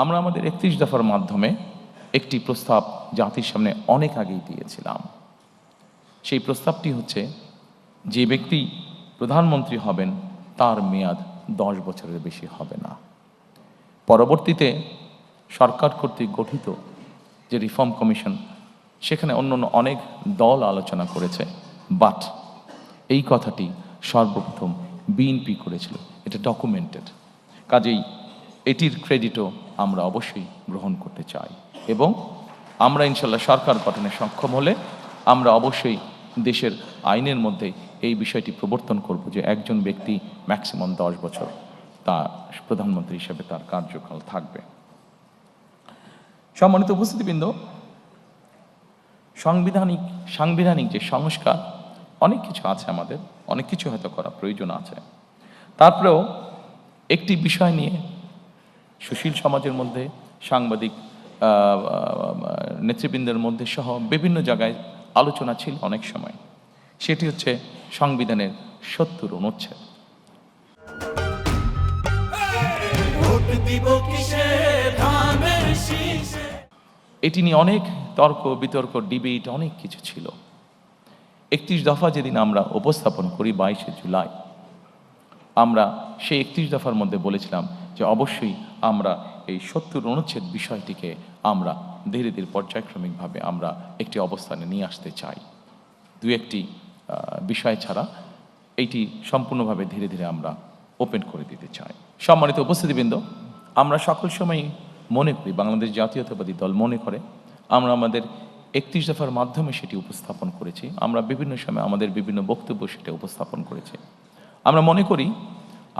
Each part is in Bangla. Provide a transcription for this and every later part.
আমরা আমাদের 31 দফার মাধ্যমে একটি প্রস্তাব জাতির সামনে অনেক আগেই দিয়েছিলাম। সেই প্রস্তাবটি হচ্ছে, যে ব্যক্তি প্রধানমন্ত্রী হবেন তার মেয়াদ 10 বছরের বেশি হবে না। পরবর্তীতে সরকার কর্তৃক গঠিত যে রিফর্ম কমিশন, সেখানে অন্য অনেক দল আলোচনা করেছে, বাট এই কথাটি সর্বপ্রথম বিএনপি করেছিল। এটা ডকুমেন্টেড, কাজেই এটির ক্রেডিটও আমরা অবশ্যই গ্রহণ করতে চাই। এবং আমরা ইনশাল্লাহ সরকার গঠনে সক্ষম হলে আমরা অবশ্যই দেশের আইনের মধ্যে এই বিষয়টি প্রবর্তন করব যে একজন ব্যক্তি ম্যাক্সিমাম 10 বছর তা প্রধানমন্ত্রী হিসেবে তার কার্যকাল থাকবে। সম্মানিত উপস্থিতিবৃন্দ, সাংবিধানিক যে সংস্কার, অনেক কিছু আছে, আমাদের অনেক কিছু হয়তো করা প্রয়োজন আছে। তারপরেও একটি বিষয় নিয়ে সুশীল সমাজের মধ্যে, সাংবাদিক নেতৃবৃন্দের মধ্যে সহ বিভিন্ন জায়গায় আলোচনা ছিল অনেক সময়, সেটি হচ্ছে সংবিধানের 70 অনুচ্ছেদ। এটি নিয়ে অনেক তর্ক বিতর্ক, ডিবেট, অনেক কিছু ছিল। 31 দফা যেদিন আমরা উপস্থাপন করি 22শে জুলাই, আমরা সেই 31 দফার মধ্যে বলেছিলাম যে অবশ্যই আমরা এই 70 অনুচ্ছেদ বিষয়টিকে আমরা ধীরে ধীরে পর্যায়ক্রমিকভাবে আমরা একটি অবস্থানে নিয়ে আসতে চাই। দু একটি বিষয় ছাড়া এইটি সম্পূর্ণভাবে ধীরে ধীরে আমরা ওপেন করে দিতে চাই। সম্মানিত উপস্থিতিবৃন্দ, আমরা সকল সময় মনে করি, বাংলাদেশ জাতীয়তাবাদী দল মনে করে, আমরা আমাদের 31 দফার মাধ্যমে সেটি উপস্থাপন করেছি। আমরা বিভিন্ন সময় আমাদের বিভিন্ন বক্তব্য সেটা উপস্থাপন করেছি। আমরা মনে করি,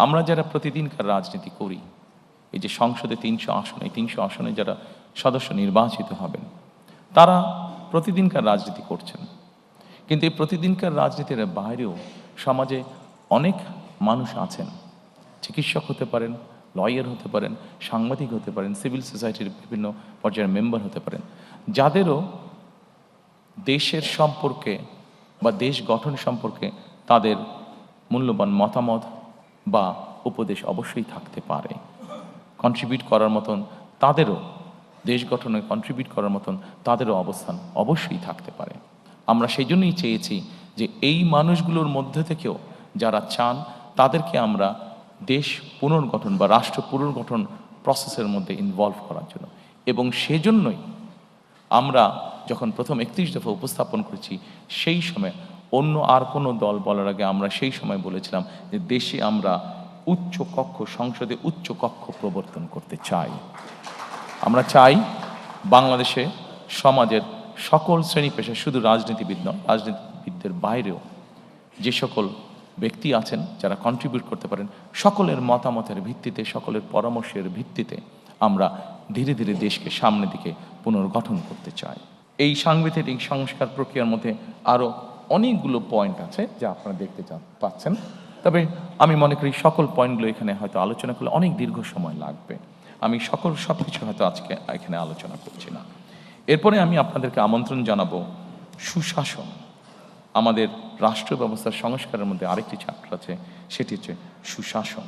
আমরা যারা প্রতিদিনকার রাজনীতি করি, এই যে সংসদে 300 আসন, এই 300 আসনে যারা সদস্য নির্বাচিত হবেন, তারা প্রতিদিনকার রাজনীতি করছেন। কিন্তু এই প্রতিদিনকার রাজনীতির বাইরেও সমাজে অনেক মানুষ আছেন, চিকিৎসক হতে পারেন, লয়ার হতে পারেন, সাংবাদিক হতে পারেন, সিভিল সোসাইটির বিভিন্ন পর্যায়ের মেম্বার হতে পারেন, যাদেরও দেশের সম্পর্কে বা দেশ গঠন সম্পর্কে তাদের মূল্যবান মতামত বা উপদেশ অবশ্যই থাকতে পারে। কন্ট্রিবিউট করার মতন তাদেরও, দেশ গঠনে কন্ট্রিবিউট করার মতন তাদেরও অবস্থান অবশ্যই থাকতে পারে। আমরা সেই জন্যই চেয়েছি যে এই মানুষগুলোর মধ্যে থেকেও যারা চান, তাদেরকে আমরা দেশ পুনর্গঠন বা রাষ্ট্র পুনর্গঠন প্রসেসের মধ্যে ইনভলভ করার জন্য। এবং সেজন্যই আমরা যখন প্রথম 31 দফা উপস্থাপন করেছি, সেই সময় অন্য আর কোনো দল বলার আগে আমরা সেই সময় বলেছিলাম যে দেশে আমরা উচ্চ কক্ষ, সংসদে উচ্চ কক্ষ প্রবর্তন করতে চাই। আমরা চাই বাংলাদেশে সমাজের সকল শ্রেণী পেশা, শুধু রাজনীতিবিদ নয়, রাজনীতিবিদদের বাইরেও যে সকল ব্যক্তি আছেন যারা কন্ট্রিবিউট করতে পারেন, সকলের মতামতের ভিত্তিতে, সকলের পরামর্শের ভিত্তিতে আমরা ধীরে ধীরে দেশকে সামনের দিকে পুনর্গঠন করতে চাই। এই সাংবিধানিক সংস্কার প্রক্রিয়ার মধ্যে আরও অনেকগুলো পয়েন্ট আছে যা আপনারা দেখতে পাচ্ছেন, তবে আমি মনে করি সকল পয়েন্টগুলো এখানে হয়তো আলোচনা করলে অনেক দীর্ঘ সময় লাগবে। আমি সব কিছু হয়তো আজকে এখানে আলোচনা করছি না। এরপরে আমি আপনাদেরকে আমন্ত্রণ জানাবো সুশাসন। আমাদের রাষ্ট্র ব্যবস্থার সংস্কারের মধ্যে আরেকটি চ্যাপ্টার আছে, সেটি হচ্ছে সুশাসন।